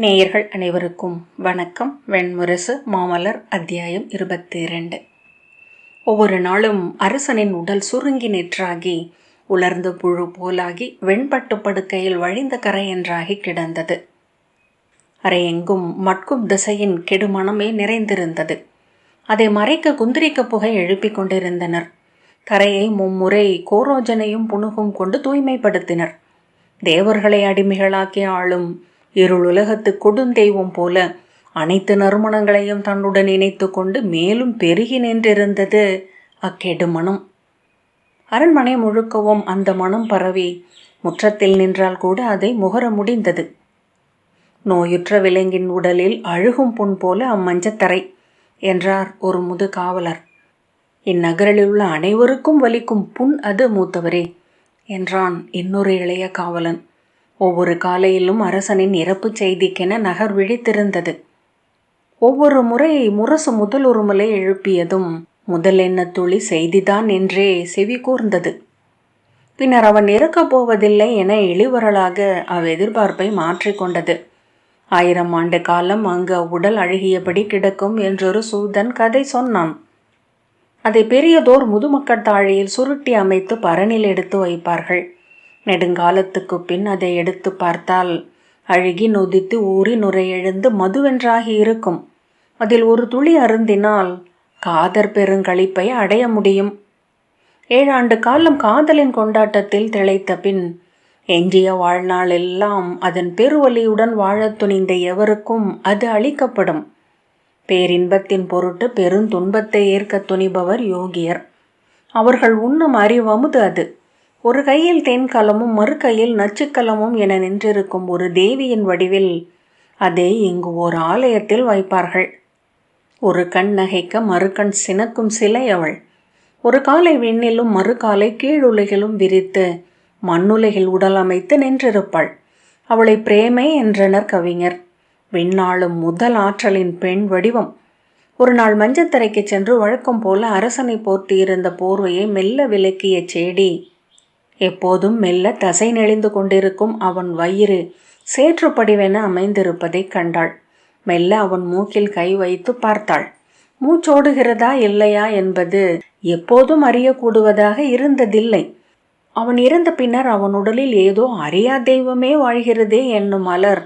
நேயர்கள் அனைவருக்கும் வணக்கம். வெண்முரசு மாமலர் அத்தியாயம் 22. ஒவ்வொரு நாளும் அரசனின் உடல் சுருங்கி நெற்றாகி உலர்ந்த புழு போலாகி வெண்பட்டு படுக்கையில் வழிந்த கரையென்றாகி கிடந்தது. அரையெங்கும் மட்கும் திசையின் கெடுமணமே நிறைந்திருந்தது. அதை மறைக்க குந்திரிக்க புகை எழுப்பிக் கொண்டிருந்தனர். கரையை மும்முறை கோரோஜனையும் புனுகும் கொண்டு தூய்மைப்படுத்தினர். தேவர்களை அடிமைகளாக்கி ஆளும் இருளுலகத்து கொடுந்தெய்வம் போல அனைத்து நறுமணங்களையும் தன்னுடன் இணைத்து கொண்டு மேலும் பெருகி நின்றிருந்தது அக்கெடு மனம். அரண்மனை முழுக்கவும் அந்த மனம் பரவி முற்றத்தில் நின்றால் கூட அதை முகர முடிந்தது. நோயுற்ற விலங்கின் உடலில் அழுகும் புண் போல அம்மஞ்சத்தரை என்றார் ஒரு முது காவலர். இந்நகரில் உள்ள அனைவருக்கும் வலிக்கும் புண் அது மூத்தவரே என்றான் இன்னொரு இளைய காவலன். ஒவ்வொரு காலையிலும் அரசனின் இறப்பு செய்திக்கென நகர் விழித்திருந்தது. ஒவ்வொரு முறை முரசு முதல் ஒரு முலை எழுப்பியதும் முதல் எண்ண துளி செய்திதான் என்றே செவி கூர்ந்தது. பின்னர் அவன் இறக்கப் போவதில்லை என இளிவரலாக அவ்வெதிர்பார்ப்பை மாற்றிக்கொண்டது. 1000 ஆண்டு காலம் அங்கு அவ்வுடல் அழுகியபடி கிடக்கும் என்றொரு சூதன் கதை சொன்னான். அதை பெரியதோர் முதுமக்கள் தாழியில் சுருட்டி அமைத்து பரணில் எடுத்து வைப்பார்கள். நெடுங்காலத்துக்கு பின் அதை எடுத்து பார்த்தால் அழுகி நொதித்து ஊறி நுரையெழுந்து மதுவென்றாகி இருக்கும். அதில் ஒரு துளி அருந்தினால் காதற் பெருங்களிப்பை அடைய முடியும். 7 ஆண்டு காலம் காதலின் கொண்டாட்டத்தில் திளைத்த பின் எஞ்சிய வாழ்நாள் எல்லாம் அதன் பெருவலியுடன் வாழத் துணிந்த எவருக்கும் அது அளிக்கப்படும். பேரின்பத்தின் பொருட்டு பெருந்துன்பத்தை ஏற்க துணிபவர் யோகியர். அவர்கள் உண்ணும் அறிவமுது அது. ஒரு கையில் தேன்கலமும் மறு கையில் நச்சுக்கலமும் என நின்றிருக்கும் ஒரு தேவியின் வடிவில் அதை இங்கு ஓர் ஆலயத்தில் வைப்பார்கள். ஒரு கண் நகைக்க மறுகண் சினக்கும் சிலை அவள். ஒரு காலை விண்ணிலும் மறு காலை கீழுலகிலும் விரித்து மண்ணுலகில் உடல் அமைத்து நின்றிருப்பாள். அவளை பிரேமை என்றனர் கவிஞர். விண்ணாளும் முதல் ஆற்றலின் பெண் வடிவம். ஒரு நாள் மஞ்சத்தரைக்கு சென்று வழக்கம் போல அரசனை போர்த்தியிருந்த போர்வையை மெல்ல விலக்கிய சேடி எப்போதும் மெல்ல தசை நெளிந்து கொண்டிருக்கும் அவன் வயிறு சேற்றுப்படிவென அமைந்திருப்பதைக் கண்டாள். மெல்ல அவன் மூக்கில் கை வைத்து பார்த்தாள். மூச்சோடுகிறதா இல்லையா என்பது எப்போதும் அறியக்கூடுவதாக இருந்ததில்லை. அவன் இறந்த பின்னர் அவன் உடலில் ஏதோ அறியா தெய்வமே வாழ்கிறதே என்னும் மலர்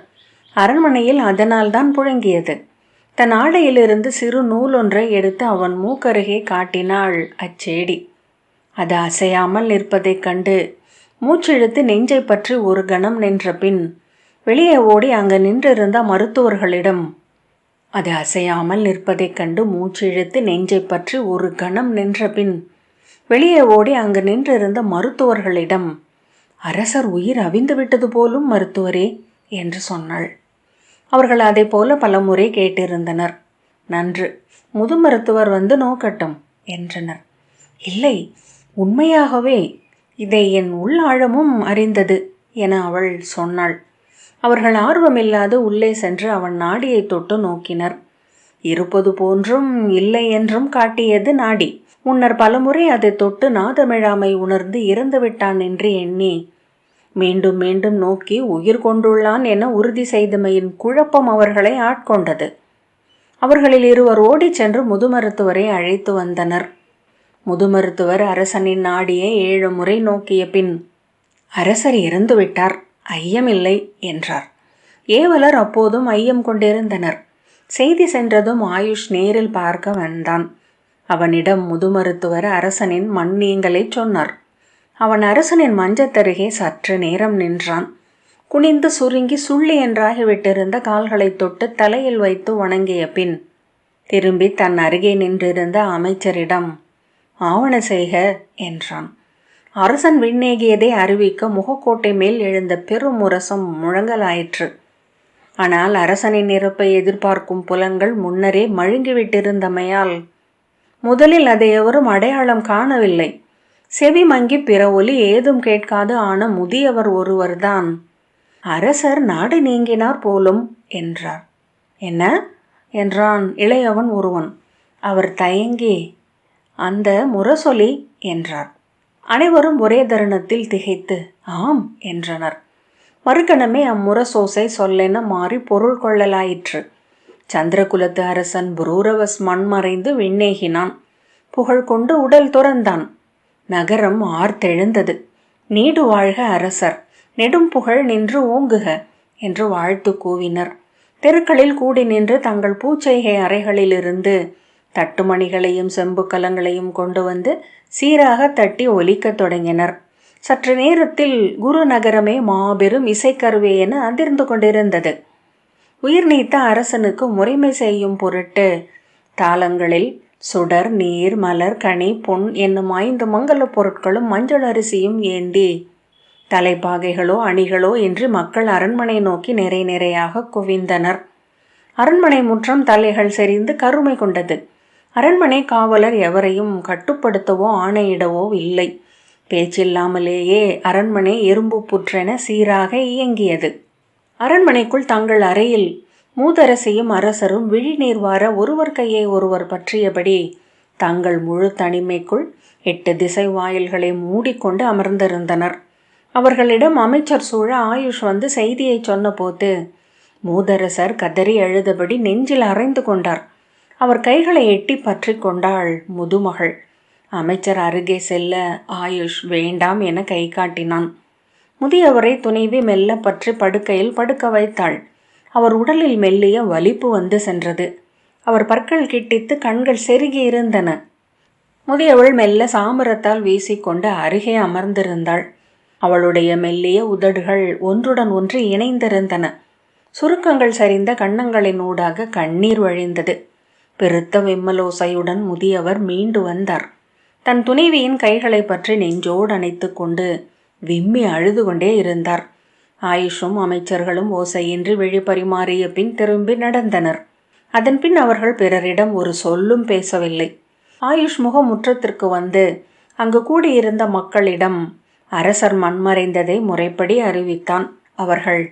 அரண்மனையில் அதனால்தான் புழங்கியது. தன் ஆடையிலிருந்து சிறு நூலொன்றை எடுத்து அவன் மூக்கருகே காட்டினாள் அச்செடி. அது அசையாமல் நிற்பதைக் கண்டு மூச்சிழுத்து நெஞ்சை பற்றி ஒரு கணம் நின்ற பின் வெளியே ஓடி அங்கு நின்றிருந்த மருத்துவர்களிடம் அது அசையாமல் நிற்பதைக் கண்டு மூச்சிழுத்து நெஞ்சை பற்றி ஒரு கணம் நின்ற பின் வெளியே ஓடி அங்கு நின்றிருந்த மருத்துவர்களிடம் அரசர் உயிர் அவிந்து விட்டது போலும் மருத்துவரே என்று சொன்னாள். அவர்கள் அதை போல பலமுறை கேட்டிருந்தனர். நன்று, முது மருத்துவர் வந்து நோக்கட்டும் என்றனர். இல்லை, உண்மையாகவே இதை என் உள்ளாழமும் அறிந்தது என அவள் சொன்னாள். அவர்கள் ஆர்வமில்லாது உள்ளே சென்று அவன் நாடியை தொட்டு நோக்கினர். இருப்பது போன்றும் இல்லை என்றும் காட்டியது நாடி. முன்னர் பலமுறை அதை தொட்டு நாதமிழாமை உணர்ந்து இறந்து விட்டான் என்று எண்ணி மீண்டும் மீண்டும் நோக்கி உயிர் கொண்டுள்ளான் என உறுதி செய்தமையின் குழப்பம் அவர்களை ஆட்கொண்டது. அவர்களில் இருவர் ஓடிச் சென்று முது மருத்துவரை அழைத்து வந்தனர். முது மருத்துவர் அரசனின் நாடியை 7 முறை நோக்கிய பின் அரசர் இறந்து விட்டார், ஐயமில்லை என்றார். ஏவலர் அப்போதும் ஐயம் கொண்டிருந்தனர். செய்தி சென்றதும் ஆயுஷ் நேரில் பார்க்க வந்தான். அவனிடம் முது மருத்துவர் அரசனின் மண்ணீங்களை சொன்னார். அவன் அரசனின் மஞ்சத்தருகே சற்று நேரம் நின்றான். குனிந்து சுருங்கி சுள்ளி என்றாகிவிட்டிருந்த கால்களை தொட்டு தலையில் வைத்து வணங்கிய பின் திரும்பி தன் அருகே நின்றிருந்த அமைச்சரிடம் ஆவண செய்க என்றான். அரசன் விண்ணேகியதை அறிவிக்க முகக்கோட்டை மேல் எழுந்த பெரும் முரசம் முழங்கலாயிற்று. ஆனால் அரசனின் இறப்பை எதிர்பார்க்கும் புலன்கள் முன்னரே மழுங்கிவிட்டிருந்தமையால் முதலில் அதை எவரும் அடையாளம் காணவில்லை. செவி மங்கி பிற ஒலி ஏதும் கேட்காது ஆன முதியவர் ஒருவர்தான் அரசர் நாடு நீங்கினார் போலும் என்றார். என்ன என்றான் இளையவன் ஒருவன். அவர் தயங்கி அந்த முரசொலி என்றார். அனைவரும் ஒரே தருணத்தில் திகைத்து ஆம் என்றனர். மறுகணமே அம்முரசோசை சொல்லென மாறி பொருள் கொள்ளலாயிற்று. சந்திரகுலத்து அரசன் புரூரவஸ் மண்மறைந்து விண்ணேகினான். புகழ் கொண்டு உடல் துறந்தான். நகரம் ஆர்த்தெழுந்தது. நீடு வாழ்க அரசர், நெடும் புகழ் நின்று ஓங்குக என்று வாழ்த்து கூவினர். தெருக்களில் கூடி நின்று தங்கள் பூச்செய்கை அறைகளிலிருந்து தட்டுமணிகளையும் செம்பு கலங்களையும் கொண்டு வந்து சீராக தட்டி ஒலிக்கத் தொடங்கினர். சற்று நேரத்தில் குரு நகரமே மாபெரும் இசைக்கருவே என அதிர்ந்து கொண்டிருந்தது. உயிர் நீத்த அரசனுக்கு முறைமை செய்யும் பொருட்டு தாளங்களில் சுடர், நீர், மலர், கனி, பொன் என்னும் 5 மங்கல பொருட்களும் மஞ்சள் அரிசியும் ஏந்தி தலைப்பாகைகளோ அணிகளோ என்று மக்கள் அரண்மனை நோக்கி நிறை நிறையாக குவிந்தனர். அரண்மனை முற்றம் தலைகள் செறிந்து கருமை கொண்டது. அரண்மனை காவலர் எவரையும் கட்டுப்படுத்தவோ ஆணையிடவோ இல்லை. பேச்சில்லாமலேயே அரண்மனை எறும்பு புற்றென சீராக இயங்கியது. அரண்மனைக்குள் தங்கள் அறையில் மூதரசியும் அரசரும் விழிநீர் வார ஒருவர் கையை ஒருவர் பற்றியபடி தங்கள் முழு தனிமைக்குள் 8 திசை வாயில்களை மூடிக்கொண்டு அமர்ந்திருந்தனர். அவர்களிடம் அமைச்சர் சூழ ஆயுஷ் வந்து செய்தியை சொன்னபோது மூதரசர் கதறி அழுதபடி நெஞ்சில் அரைந்து கொண்டார். அவர் கைகளை எட்டி பற்றி கொண்டாள் முதுமகள். அமைச்சர் அருகே செல்ல ஆயுஷ் வேண்டாம் என கை காட்டினான். முதியவரை துணைவி மெல்ல பற்றி படுக்கையில் படுக்க வைத்தாள். அவர் உடலில் மெல்லிய வலிப்பு வந்து சென்றது. அவர் பற்கள் கிட்டித்து கண்கள் செருகி இருந்தன. முதியவள் மெல்ல சாமரத்தால் வீசிக்கொண்டு அருகே அமர்ந்திருந்தாள். அவளுடைய மெல்லிய உதடுகள் ஒன்றுடன் ஒன்று இணைந்திருந்தன. சுருக்கங்கள் சரிந்த கன்னங்களின் ஊடாக கண்ணீர் வழிந்தது. பெருத்த விம்மலோசையுடன் முதியவர் மீண்டு வந்தார். தன் துணைவியின் கைகளை பற்றி நெஞ்சோடு அணைத்து கொண்டு விம்மி அழுது கொண்டே இருந்தார். ஆயுஷும் அமைச்சர்களும் ஓசையின்றி விழி பரிமாறிய பின் திரும்பி நடந்தனர். அதன் பின் அவர்கள் பிறரிடம் ஒரு சொல்லும் பேசவில்லை. ஆயுஷ் முகமுற்றத்திற்கு வந்து அங்கு கூடியிருந்த மக்களிடம் அரசர் மண்மறைந்ததை முறைப்படி அறிவித்தான். அவர்கள்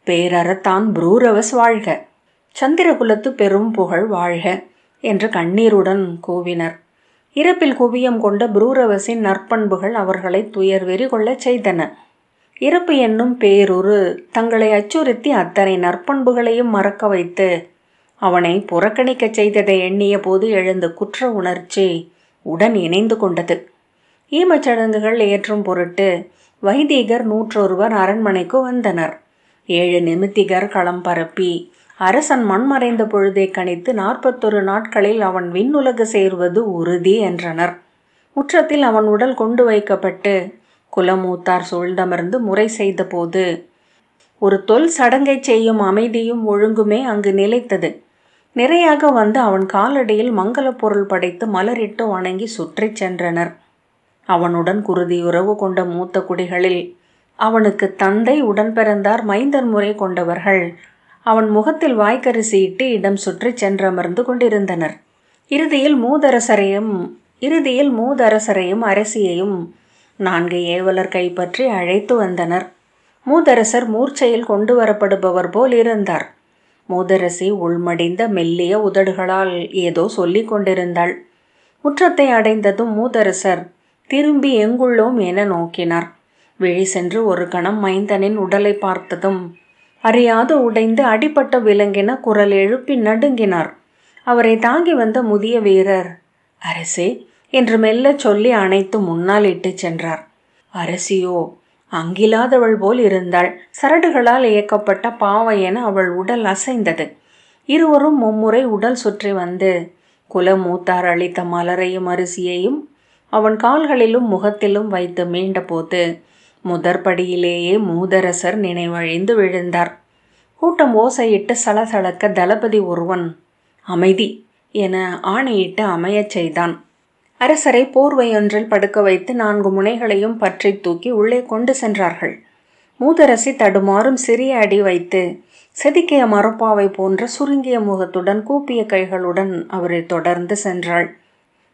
பேரறத்தான் புரூரவஸ் வாழ்க, சந்திரகுலத்து பெரும் புகழ் வாழ்க என்று கண்ணீருடன் கூவினர். இறப்பில் குவியம் கொண்ட புரூரவசின் நற்பண்புகள் அவர்களை துயர்வெறி கொள்ளச் செய்தன. இறப்பு என்னும் பேருரு தங்களை அச்சுறுத்தி அத்தனை நற்பண்புகளையும் மறக்க வைத்து அவனை புறக்கணிக்கச் செய்ததை எண்ணிய போது எழுந்த குற்ற உணர்ச்சி உடன் இணைந்து கொண்டது. ஈமச்சடங்குகள் ஏற்றும் பொருட்டு வைதிகர் 101 அரண்மனைக்கு வந்தனர். 7 நிமித்திகர் களம் பரப்பி அரசன் மண்மறைந்த பொழுதை கணித்து 41 நாட்களில் அவன் விண்ணுலகு சேர்வது உறுதி என்றனர். முற்றத்தில் அவன் உடல் கொண்டு வைக்கப்பட்டு குலமூத்தார் சூழ்ந்தமர்ந்து முறை செய்த போது ஒரு தொல் சடங்கை செய்யும் அமைதியும் ஒழுங்குமே அங்கு நிலைத்தது. நிறையாக வந்து அவன் காலடியில் மங்கள பொருள் படைத்து மலரிட்டு வணங்கி சுற்றி சென்றனர். அவனுடன் குருதியுறவு கொண்ட மூத்த குடிகளில் அவனுக்கு தந்தை உடன் பிறந்தார் மைந்தன் முறை கொண்டவர்கள் அவன் முகத்தில் வாய்க்கரிசி இட்டு இடம் சுற்றி சென்றமர்ந்து கொண்டிருந்தனர். இறுதியில் மூதரசரையும் அரசியையும் 4 ஏவலர் கைப்பற்றி அழைத்து வந்தனர். மூதரசர் மூர்ச்சையில் கொண்டு வரப்படுபவர் போல் இருந்தார். மூதரசி உள்மடிந்த மெல்லிய உதடுகளால் ஏதோ சொல்லிக் கொண்டிருந்தாள். முற்றத்தை அடைந்ததும் மூதரசர் திரும்பி எங்குள்ளோம் என நோக்கினார். விழி சென்று ஒரு கணம் மைந்தனின் உடலை பார்த்ததும் அறியாது உடைந்து அடிபட்ட விலங்கின குரல் எழுப்பி நடுங்கினார். அவரை தாங்கி வந்த முதிய வீரர் அரசே என்று மெல்ல சொல்லி அணைத்து முன்னால் இட்டு சென்றார். அரசியோ அங்கிலாதவள் போல் இருந்தாள். சரடுகளால் இயக்கப்பட்ட பாவை என அவள் உடல் அசைந்தது. இருவரும் மும்முறை உடல் சுற்றி வந்து குலமூத்தார் அளித்த மலரையும் அரிசியையும் அவன் கால்களிலும் முகத்திலும் வைத்து மீண்ட போது முதற்படியிலேயே மூதரசர் நினைவழிந்து விழுந்தார். கூட்டம் ஓசையிட்டு சலசலக்க தளபதி ஒருவன் அமைதி என ஆணையிட்டு அமையச் செய்தான். அரசரை போர்வையொன்றில் படுக்க வைத்து 4 முனைகளையும் பற்றி தூக்கி உள்ளே கொண்டு சென்றார்கள். மூதரசி தடுமாறும் சிறிய அடி வைத்து செதுக்கிய மரப்பாவை போன்ற சுருங்கிய முகத்துடன் கூப்பிய கைகளுடன் அவரை தொடர்ந்து சென்றாள்.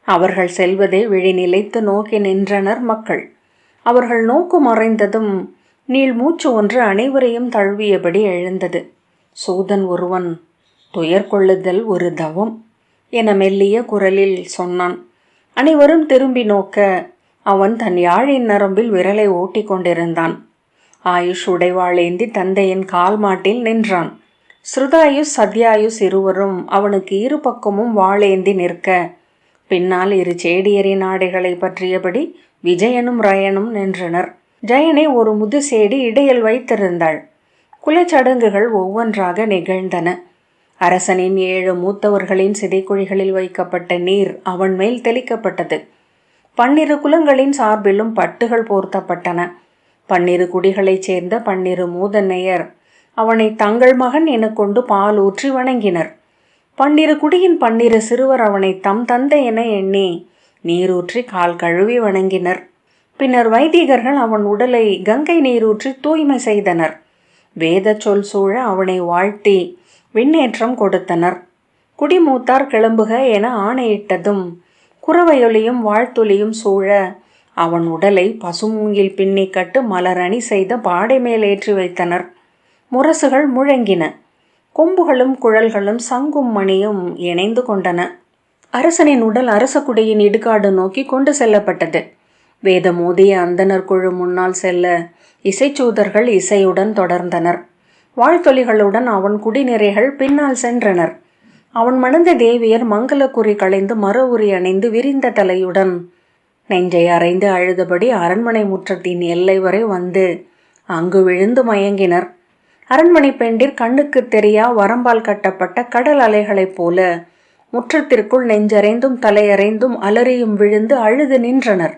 அவர்கள் செல்வதை விழி நிலைத்து நோக்கி நின்றனர் மக்கள். அவர்கள் நோக்கு மறைந்ததும் நீள் மூச்சு ஒன்று அனைவரையும் தழுவியபடி எழுந்தது. சூதன் ஒருவன் துயர் கொள்ளுதல் ஒரு தவம் என மெல்லிய குரலில் சொன்னான். அனைவரும் திரும்பி நோக்க அவன் தன் யாழின் நரம்பில் விரலை ஓட்டி கொண்டிருந்தான். ஆயுஷ் உடைவாளேந்தி தந்தையின் கால் மாட்டில் நின்றான். ஸ்ருதாயுஸ் சத்யாயுஸ் இருவரும் அவனுக்கு இரு பக்கமும் வாளேந்தி நிற்க, பின்னால் இரு சேடியரின் ஆடைகளை பற்றியபடி விஜயனும் ரயனும் நின்றனர். ஜயனை ஒரு முதுசேடி இடையில் வைத்திருந்தாள். குலச்சடங்குகள் ஒவ்வொன்றாக நிகழ்ந்தன. அரசனின் 7 மூத்தவர்களின் சிதைக்குழிகளில் வைக்கப்பட்ட நீர் அவன் மேல் தெளிக்கப்பட்டது. 12 குலங்களின் சார்பிலும் பட்டுகள் போர்த்தப்பட்டன. 12 குடிகளைச் சேர்ந்த 12 மூதன்னையர் அவனை தங்கள் மகன் என கொண்டு பால் ஊற்றி வணங்கினர். 12 குடியின் 12 சிறுவர் அவனை தம் தந்தை என எண்ணி நீரூற்றி கால் கழுவி வணங்கினர். பின்னர் வைதிகர்கள் அவன் உடலை கங்கை நீரூற்றி தூய்மை செய்தனர். வேத சொல் சூழ அவனை வாழ்த்தி விண்ணேற்றம் கொடுத்தனர். குடிமூத்தார் கிளம்புக என ஆணையிட்டதும் குரவையொலியும் வாழ்த்தொலியும் சூழ அவன் உடலை பசுமூங்கில் பின்னி கட்டு மலரணி செய்த பாடை மேல் ஏற்றி வைத்தனர். முரசுகள் முழங்கின. கொம்புகளும் குழல்களும் சங்கும் மணியும் இணைந்து கொண்டன. அரசனின் உடல் அரசகுடியின் இடுகாடு நோக்கி கொண்டு செல்லப்பட்டது. வேதமோதிய அந்தனர் குழு முன்னால் செல்ல இசைச்சூதர்கள் இசையுடன் தொடர்ந்தனர். வாழ்த்தொலிகளுடன் அவன் குடிநிறைகள் பின்னால் சென்றனர். அவன் மணந்த தேவியர் மங்களக்குறி களைந்து மர உரி அணிந்து விரிந்த தலையுடன் நெஞ்சை அறைந்து அழுதபடி அரண்மனை முற்றத்தின் எல்லை வரை வந்து அங்கு விழுந்து மயங்கினர். அரண்மனை பெண்டிர் கண்ணுக்கு தெரியா வரம்பால் கட்டப்பட்ட கடல் அலைகளைப் போல முற்றத்திற்குள் நெஞ்சறைந்தும் தலையறைந்தும் அலறியும் விழுந்து அழுது நின்றனர்.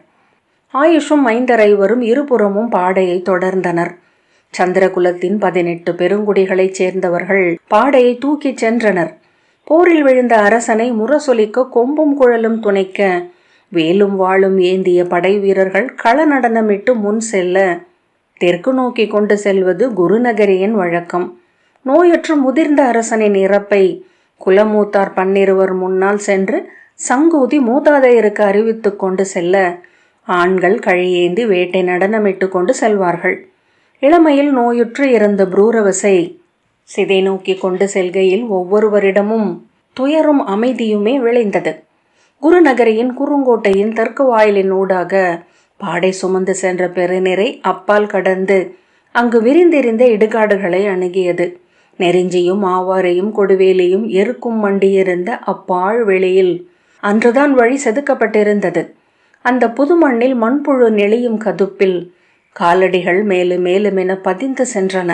ஆயுஷும் மைந்தரைவரும் இருபுறமும் பாடையை தொடர்ந்தனர். சந்திரகுலத்தின் 18 பெருங்குடிகளைச் சேர்ந்தவர்கள் பாடையை தூக்கிச் சென்றனர். போரில் விழுந்த அரசனை முரசொலிக்க கொம்பும் குழலும் துணைக்க வேலும் வாளும் ஏந்திய படை வீரர்கள் கள நடனமிட்டு முன் செல்ல தெற்கு நோக்கி கொண்டு செல்வது குருநகரியின் வழக்கம். நோயற்று முதிர்ந்த அரசனின் இறப்பை குலமூத்தார் 12 முன்னால் சென்று சங்கூதி மூதாதையருக்கு அறிவித்து கொண்டு செல்ல ஆண்கள் கழியேந்தி வேட்டை நடனமிட்டு கொண்டு செல்வார்கள். இளமையில் நோயுற்று இறந்த புரூரவசை சிதை நோக்கி கொண்டு செல்கையில் ஒவ்வொருவரிடமும் துயரும் அமைதியுமே விளைந்தது. குருநகரியின் குறுங்கோட்டையின் தெற்கு வாயிலின் ஊடாக பாடை சுமந்து சென்ற பெருநிறை அப்பால் கடந்து அங்கு விரிந்திருந்த இடுகாடுகளை அணுகியது. நெருஞ்சியும் ஆவாரையும் கொடுவேலியும் எருக்கும் மண்டியிருந்த அப்பாழ் வெளியில் அன்றுதான் வழி செதுக்கப்பட்டிருந்தது. அந்த புது மண்ணில் மண்புழு நெளியும் கதுப்பில் காலடிகள் மேலும் மேலுமென பதிந்து சென்றன.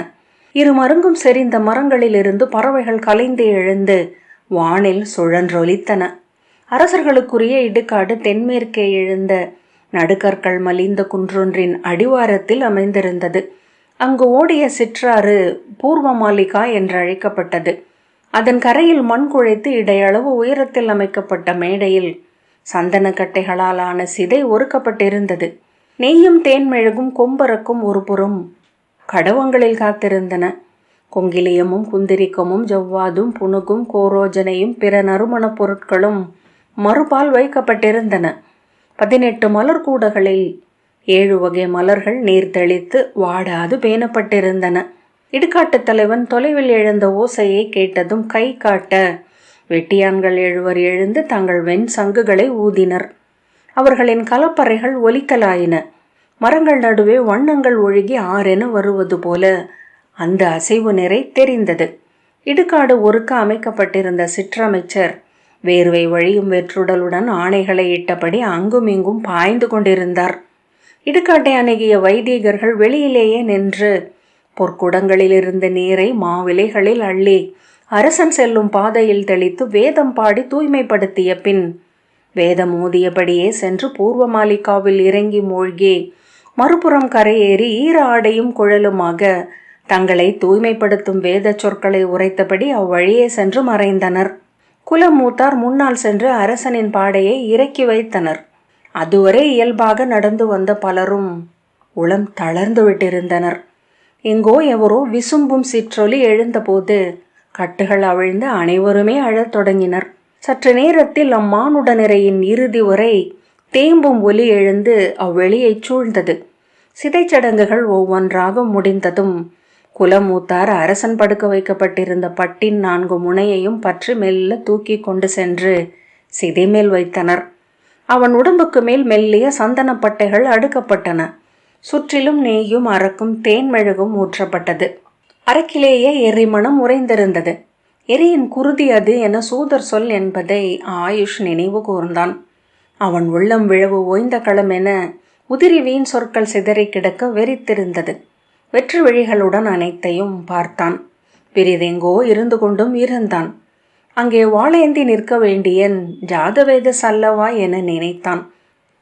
இரு மருங்கும் செறிந்த மரங்களிலிருந்து பறவைகள் கலைந்து எழுந்து வானில் சுழன்றொலித்தன. அரசர்களுக்குரிய இடுகாடு தென்மேற்கே எழுந்த நடுக்கற்கள் மலிந்த குன்றொன்றின் அடிவாரத்தில் அமைந்திருந்தது. அங்கு ஓடிய சிற்றாறு பூர்வமாலிகா என்றழைக்கப்பட்டது. அதன் கரையில் மண் குழைத்து இடையளவு உயரத்தில் அமைக்கப்பட்ட மேடையில் சந்தனக்கட்டைகளால் ஆன சிதை ஒருக்கப்பட்டிருந்தது. நெய்யும் தேன்மெழுகும் கொம்பரக்கும் ஒரு புறம் கடவங்களில் காத்திருந்தன. கொங்கிலியமும் குந்திரிக்கமும் ஜவ்வாதும் புனுகும் கோரோஜனையும் பிற நறுமணப் பொருட்களும் மறுபால் வைக்கப்பட்டிருந்தன. 18 மலர் கூடைகளில் 7 வகை மலர்கள் நீர் தெளித்து வாடாது பேணப்பட்டிருந்தன. இடுகாட்டுத் தலைவன் தொலைவில் எழுந்த ஓசையை கேட்டதும் கை காட்ட வெட்டியான்கள் 7 எழுந்து தங்கள் வெண் சங்குகளை ஊதினர். அவர்களின் கலப்பறைகள் ஒலிக்கலாயின. மரங்கள் நடுவே வண்ணங்கள் ஒழுகி ஆறென வருவது போல அந்த அசைவு நிறை தெரிந்தது. இடுகாடு ஒருக்க அமைக்கப்பட்டிருந்த சிற்றமைச்சர் வேர்வை வழியும் வெற்றுடலுடன் ஆணைகளை இட்டபடி அங்கும் இங்கும் பாய்ந்து கொண்டிருந்தார். இடுகாட்டை அணுகிய வைதிகர்கள் வெளியிலேயே நின்று பொற்குடங்களில் இருந்த நீரை மாவிலைகளில் அள்ளி அரசன் செல்லும் பாதையில் தெளித்து வேதம் பாடி தூய்மைப்படுத்திய பின் வேதம் ஓதியபடியே சென்று பூர்வமாலிகாவில் இறங்கி மூழ்கி மறுபுறம் கரையேறி ஈர ஆடையும் குழலுமாக தங்களை தூய்மைப்படுத்தும் வேத சொற்களை உரைத்தபடி அவ்வழியே சென்று மறைந்தனர். குலமூத்தார் முன்னால் சென்று அரசனின் பாடையை இறக்கி வைத்தனர். அதுவரை இயல்பாக நடந்து வந்த பலரும் உளம் தளர்ந்து விட்டிருந்தனர். எங்கோ எவரோ விசும்பும் சிற்றொலி எழுந்தபோது கட்டுகள் அவிழ்ந்து அனைவருமே அழத் தொடங்கினர். சற்று நேரத்தில் அம்மானுடனிறையின் இறுதி வரை தேம்பும் ஒலி எழுந்து அவ்வெளியைச் சூழ்ந்தது. சிதைச்சடங்குகள் ஒவ்வொன்றாக முடிந்ததும் குலமூத்தார் அரசன் படுக்க வைக்கப்பட்டிருந்த பட்டின் 4 முனையையும் பற்றி மெல்ல தூக்கி கொண்டு சென்று சிதைமேல் வைத்தனர். அவன் உடம்புக்கு மேல் மெல்லிய சந்தனப்பட்டைகள் அடுக்கப்பட்டன. சுற்றிலும் நெய்யும் அரக்கும் தேன்மெழுகும் ஊற்றப்பட்டது. அரக்கிலேயே எரிமணம் உறைந்திருந்தது. எரியின் குருதி அது என சூதர் சொல் என்பதை ஆயுஷ் நினைவு கூர்ந்தான். அவன் உள்ளம் விழவு ஓய்ந்த களம் என உதிரி வீண் சொற்கள் சிதறி கிடக்க வெறித்திருந்தது. வெற்று விழிகளுடன் அனைத்தையும் பார்த்தான். பிரிதெங்கோ இருந்து கொண்டும் இருந்தான். அங்கே வாளேந்தி நிற்க வேண்டியன் ஜாதவேத சல்லவா என நினைத்தான்.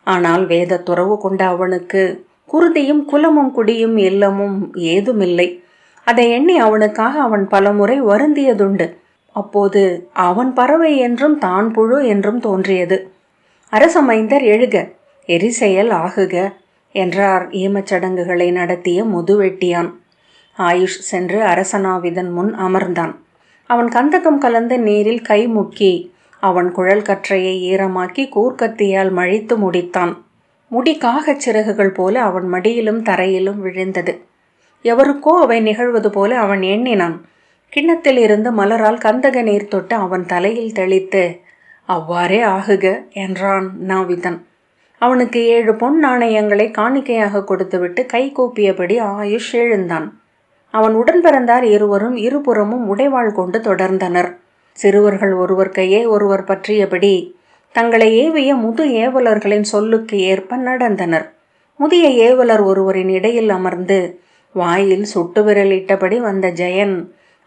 ஆனால் வேத துறவு கொண்ட அவனுக்கு குருதியும் குலமும் குடியும் இல்லமும் ஏதுமில்லை. அதை எண்ணி அவனுக்காக அவன் பலமுறை வருந்தியதுண்டு. அப்போது அவன் பறவை என்றும் தான் புழு என்றும் தோன்றியது. அரசமைந்தர் எழுக, எரிசெயல் ஆகுக என்றார் ஈமச்சடங்குகளை நடத்திய முதுவெட்டியான். ஆயுஷ் சென்று அரசனாவிதன் முன் அமர்ந்தான். அவன் கந்தகம் கலந்த நீரில் கை முக்கி அவன் குழல் கற்றையை ஈரமாக்கி கூர்க்கத்தியால் மழித்து முடித்தான். முடி காகச் சிறகுகள் போல அவன் மடியிலும் தரையிலும் விழுந்தது. எவருக்கோ அவை நிகழ்வது போல அவன் எண்ணினான். கிண்ணத்தில் இருந்து மலரால் கந்தக நீர் தொட்டு அவன் தலையில் தெளித்து அவ்வாறே ஆகுக என்றான் நாவிதன். அவனுக்கு 7 பொன் நாணயங்களை காணிக்கையாக கொடுத்துவிட்டு கை கூப்பியபடி ஆயுஷ் எழுந்தான். அவன் உடன் பிறந்தார் இருவரும் இருபுறமும் உடைவாள் கொண்டு தொடர்ந்தனர். சிறுவர்கள் ஒருவர் கையை ஒருவர் பற்றியபடி தங்களை ஏவிய முது ஏவலர்களின் சொல்லுக்கு ஏற்ப நடந்தனர். முதிய ஏவலர் ஒருவரின் இடையில் அமர்ந்து வாயில் சுட்டு விரலிட்டபடி வந்த ஜெயன்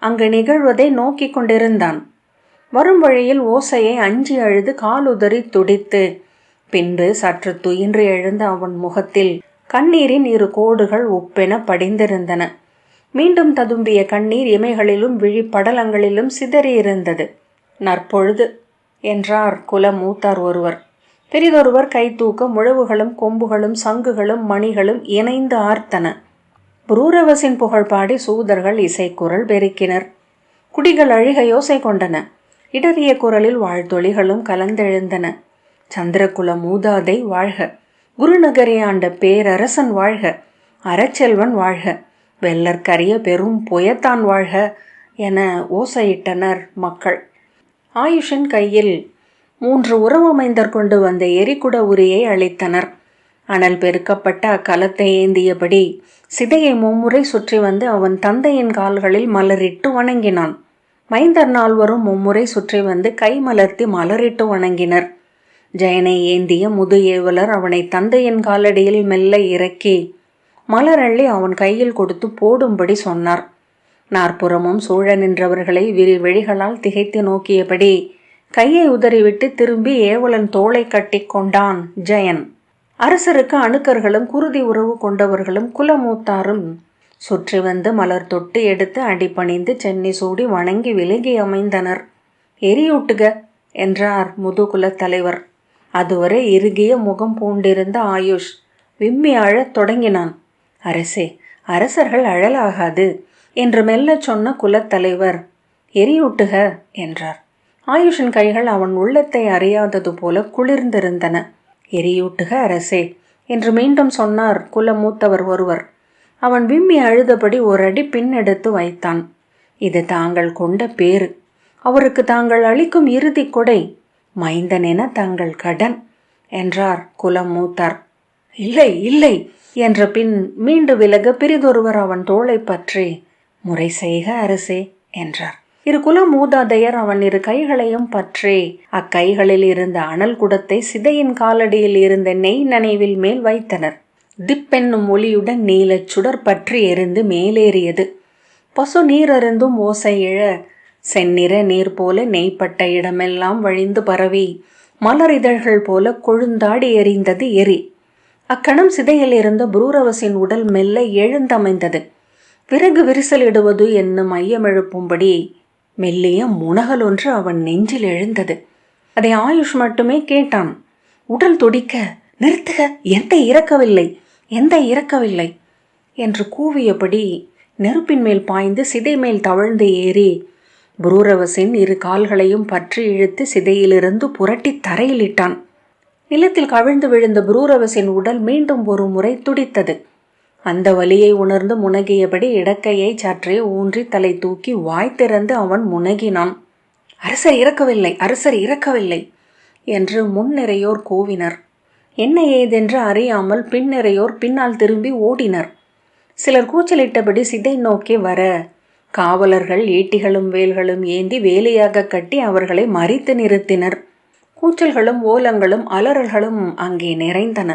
அங்கு நிகழ்வதை நோக்கி கொண்டிருந்தான். வரும் வழியில் ஓசையை அஞ்சி அழுது காலுதறி துடித்து பின்பு சற்று துயின்று எழுந்த அவன் முகத்தில் கண்ணீரின் 2 கோடுகள் உப்பென படிந்திருந்தன. மீண்டும் ததும்பிய கண்ணீர் இமைகளிலும் விழிப்படலங்களிலும் சிதறியிருந்தது. நற்பொழுது என்றார் குல மூத்தார் ஒருவர். பெரிதொருவர் கை தூக்க முழவுகளும் கொம்புகளும் சங்குகளும் மணிகளும் இணைந்து ஆர்த்தன. புரூரவசின் புகழ் பாடி சூதர்கள் இசைக்குரல் பெருக்கினர். குடிகள் அழுக யோசை கொண்டன. இடறிய குரலில் வாழ்த்தொழிகளும் கலந்தெழுந்தன. சந்திரகுல மூதாதை வாழ்க, குருநகரை ஆண்ட பேரரசன் வாழ்க, அறச்செல்வன் வாழ்க, வெள்ளற்கரிய பெரும் புயத்தான் வாழ்க என ஓசையிட்டனர் மக்கள். ஆயுஷின் கையில் 3 உறவமைந்தர் கொண்டு வந்த எரிகுட உரியை அளித்தனர். அனல் பெருக்கப்பட்ட அக்கலத்தை ஏந்தியபடி சிதையை மும்முறை சுற்றி வந்து அவன் தந்தையின் கால்களில் மலரிட்டு வணங்கினான். மைந்தர் 4 மும்முறை சுற்றி வந்து கை மலர்த்தி மலரிட்டு வணங்கினர். ஜெயனை ஏந்திய முது ஏவலர் அவனை தந்தையின் காலடியில் மெல்ல இறக்கி மலரள்ளி அவன் கையில் கொடுத்து போடும்படி சொன்னார். 4புறமும் சூழ நின்றவர்களை விழிகளால் திகைத்து நோக்கியபடி கையை உதறிவிட்டு திரும்பி ஏவலன் தோளை கட்டி கொண்டான் ஜெயன். அரசருக்கு அணுக்கர்களும் குருதி உறவு கொண்டவர்களும் குலமூத்தாரும் சுற்றி வந்து மலர் தொட்டு எடுத்து அடிபணிந்து சென்னி சூடி வணங்கி விலகி அமைந்தனர். எரியூட்டுக என்றார் முதுகுலத் தலைவர். அதுவரை இறுகிய முகம் பூண்டிருந்த ஆயுஷ் விம்மி அழத் தொடங்கினான். அரசே, அரசர்கள் அழலாகாது என்று மெல்ல சொன்ன குலத்தலைவர் எரியூட்டுக என்றார். ஆயுஷின் கைகள் அவன் உள்ளத்தை அறியாதது போல குளிர்ந்திருந்தன. எரியூட்டுக அரசே என்று மீண்டும் சொன்னார் குலமூத்தவர் ஒருவர். அவன் விம்மி அழுதபடி ஒரு அடி பின்னெடுத்து வைத்தான். இது தாங்கள் கொண்ட பேறு, அவருக்கு தாங்கள் அளிக்கும் இறுதி கொடை, மைந்தன் என தங்கள் கடன் என்றார் குலமூத்தார். இல்லை இல்லை என்ற பின் மீண்டு விலக பிரிதொருவர் அவன் தோளை பற்றி முறை செய்க அரசே என்றார். 2 குல மூதாதையர் அவன் 2 கைகளையும் பற்றி அக்கைகளில் இருந்த அனல் குடத்தை சிதையின் காலடியில் இருந்த நெய் நனைவில் மேல் வைத்தனர். திப்பென்னும் ஒளியுடன் நீலச் சுடர் பற்றி எரிந்து மேலேறியது. பசு நீரருந்தும் ஓசை எழ செந்நிற நீர் போல நெய்ப்பட்ட இடமெல்லாம் வழிந்து பரவி மலர் இதழ்கள் போல கொழுந்தாடி எரிந்தது எரி. அக்கணம் சிதையில் இருந்த புரூரவசின் உடல் மெல்ல எழுந்தமைந்தது. விறகு விரிசலிடுவது என்னும் ஐயமெழுப்பும்படி மெல்லிய முனகல் ஒன்று அவன் நெஞ்சில் எழுந்தது. அதை ஆயுஷ் மட்டுமே கேட்டான். உடல் துடிக்க, நிறுத்துக, எந்த இறக்கவில்லை, எந்த இறக்கவில்லை என்று கூவியபடி நெருப்பின் மேல் பாய்ந்து சிதை மேல் தவழ்ந்து ஏறி புரூரவசின் 2 கால்களையும் பற்றி இழுத்து சிதையிலிருந்து புரட்டி தரையிலிட்டான். நிலத்தில் கவிழ்ந்து விழுந்த புரூரவசின் உடல் மீண்டும் ஒரு முறை துடித்தது. அந்த வலியை உணர்ந்து முனகியபடி இடக்கையை சற்றே ஊன்றி தலை தூக்கி வாய் திறந்து அவன் முனகினான். அரசர் இறக்கவில்லை, அரசர் இறக்கவில்லை என்று முன்னிறையோர் கூவினர். என்ன ஏதென்று அறியாமல் பின்னிறையோர் பின்னால் திரும்பி ஓடினர். சிலர் கூச்சலிட்டபடி சிதை நோக்கி வர, காவலர்கள் ஈட்டிகளும் வேல்களும் ஏந்தி வேலையாக கட்டி அவர்களை மறித்து நிறுத்தினர். கூச்சல்களும் ஓலங்களும் அலறல்களும் அங்கே நிறைந்தன.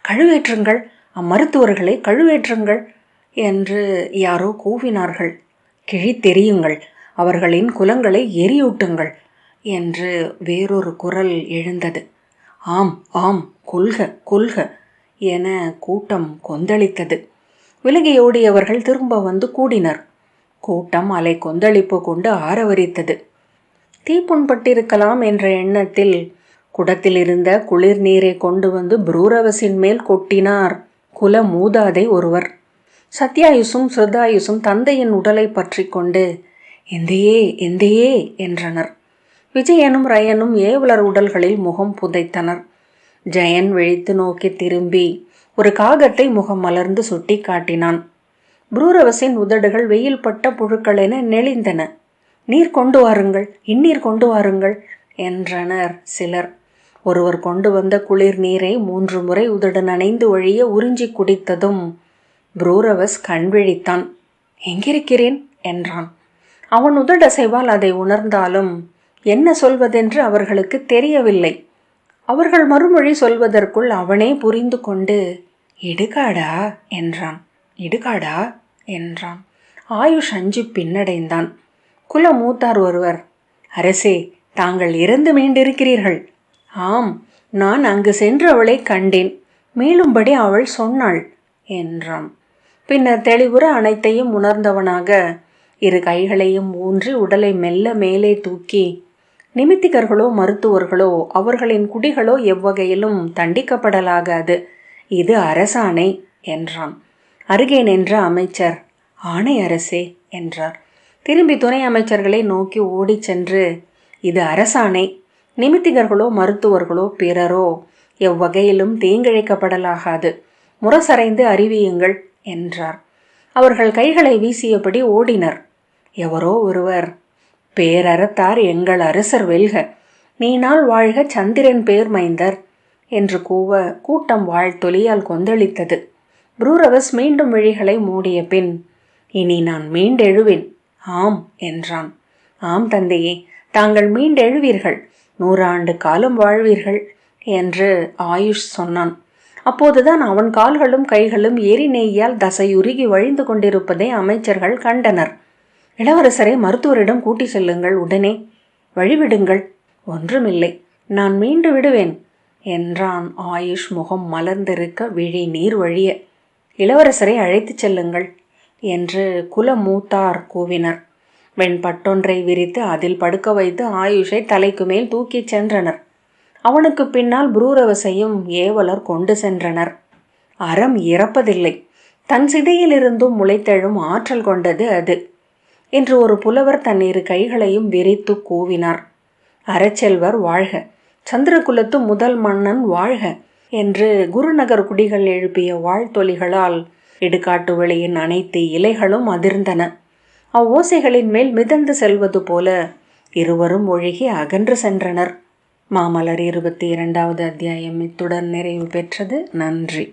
கழுவேற்றுங்கள், அம்மருத்துவர்களை கழுவேற்றுங்கள் என்று யாரோ கூவினார்கள். கிழித்தெறியுங்கள், அவர்களின் குலங்களை எரியூட்டுங்கள் என்று வேறொரு குரல் எழுந்தது. ஆம் ஆம், கொல்க கொல்க என கூட்டம் கொந்தளித்தது. விலகியோடியவர்கள் திரும்ப வந்து கூடினர். கூட்டம் அலை கொந்தளிப்பு கொண்டு ஆரவரித்தது. தீப்புண்பட்டிருக்கலாம் என்ற எண்ணத்தில் குடத்தில் இருந்த குளிர் நீரை கொண்டு வந்து புரூரவசின் மேல் கொட்டினார் குல மூதாதை ஒருவர். சத்யாயுசும் சிருதாயுசும் தந்தையின் உடலை பற்றி கொண்டு எந்தையே எந்தையே என்றனர். விஜயனும் ரயனும் ஏவலர் உடல்களில் முகம் புதைத்தனர். ஜெயன் விழித்து நோக்கி திரும்பி ஒரு காகத்தை முகம் மலர்ந்து சுட்டி காட்டினான். புரூரவசின் உதடுகள் வெயில் பட்ட புழுக்களென நெளிந்தன. நீர் கொண்டு வாருங்கள், இந்நீர் கொண்டு வாருங்கள் என்றனர் சிலர். ஒருவர் கொண்டு வந்த குளிர் நீரை 3 முறை உதடு நனைந்து வழிய உறிஞ்சி குடித்ததும் புரூரவஸ் கண்விழித்தான். எங்கிருக்கிறேன் என்றான். அவன் உதடசைவால் அதை உணர்ந்தாலும் என்ன சொல்வதென்று அவர்களுக்கு தெரியவில்லை. அவர்கள் மறுமொழி சொல்வதற்குள் அவனே புரிந்து கொண்டு இடுகாடா என்றான். இடுகாடா என்றான். ஆயுஷ் அஞ்சு பின்னடைந்தான். குல மூத்தார் ஒருவர், அரசே, தாங்கள் இறந்து மீண்டிருக்கிறீர்கள். ஆம், நான் அங்கு சென்று அவளை கண்டேன், மீளும்படி அவள் சொன்னாள் என்றான். பின்னர் தெளிவுற அனைத்தையும் உணர்ந்தவனாக 2 கைகளையும் ஊன்றி உடலை மெல்ல மேலே தூக்கி, நிமித்திகர்களோ மருத்துவர்களோ அவர்களின் குடிகளோ எவ்வகையிலும் தண்டிக்கப்படலாகாது, இது அரசாணை என்றான். அருகே நின்ற அமைச்சர், ஆணை அரசே என்றார். திரும்பி துணை அமைச்சர்களை நோக்கி ஓடி சென்று, இது அரசாணை, நிமித்திகர்களோ மருத்துவர்களோ பிறரோ எவ்வகையிலும் தீங்கிழைக்கப்படலாகாது, முரசறைந்து அறிவியுங்கள் என்றார். அவர்கள் கைகளை வீசியபடி ஓடினர். எவரோ ஒருவர், பேரறத்தார் எங்கள் அரசர் வெல்க, நீனால் வாழ்க சந்திரன் பேர் மைந்தர் என்று கூவ கூட்டம் வாழ்த்தொலியால் கொந்தளித்தது. புரூரவஸ் மீண்டும் விழிகளை மூடிய பின், இனி நான் மீண்டெழுவேன். ஆம் என்றான். ஆம் தந்தையே, தாங்கள் மீண்டெழுவீர்கள், 100 ஆண்டு காலம் வாழ்வீர்கள் என்று ஆயுஷ் சொன்னான். அப்போதுதான் அவன் கால்களும் கைகளும் எரி நெய்யால் தசையுருகி வழிந்து கொண்டிருப்பதை அமைச்சர்கள் கண்டனர். இளவரசரை மருத்துவரிடம் கூட்டி செல்லுங்கள், உடனே வழிவிடுங்கள். ஒன்றுமில்லை, நான் மீண்டு விடுவேன் என்றான் ஆயுஷ் முகம் மலர்ந்திருக்க விழி நீர் வழிய. இளவரசரை அழைத்துச் செல்லுங்கள் என்று குல மூத்தார் கூவினர். வெண்பட்டொன்றை விரித்து அதில் படுக்க வைத்து ஆயுஷை தலைக்கு மேல் தூக்கிச் சென்றனர். அவனுக்கு பின்னால் புரூரவசையும் ஏவலர் கொண்டு சென்றனர். அறம் இறப்பதில்லை, தன் சிதையிலிருந்தும் முளைத்தெழும் ஆற்றல் கொண்டது அது என்று ஒரு புலவர் தன் 2 கைகளையும் விரித்து கூவினார். அறச்செல்வர் வாழ்க, சந்திரகுலத்து முதல் மன்னன் வாழ்க என்று குருநகர் குடிகள் எழுப்பிய வாழ்த்தொலிகளால் இடுகாட்டு வெளியின் அனைத்து இலைகளும் அதிர்ந்தன. அவ்வோசைகளின் மேல் மிதந்து செல்வது போல இருவரும் ஒழுகி அகன்று சென்றனர். மாமலர் 22வது அத்தியாயம் இத்துடன் நிறைவு பெற்றது. நன்றி.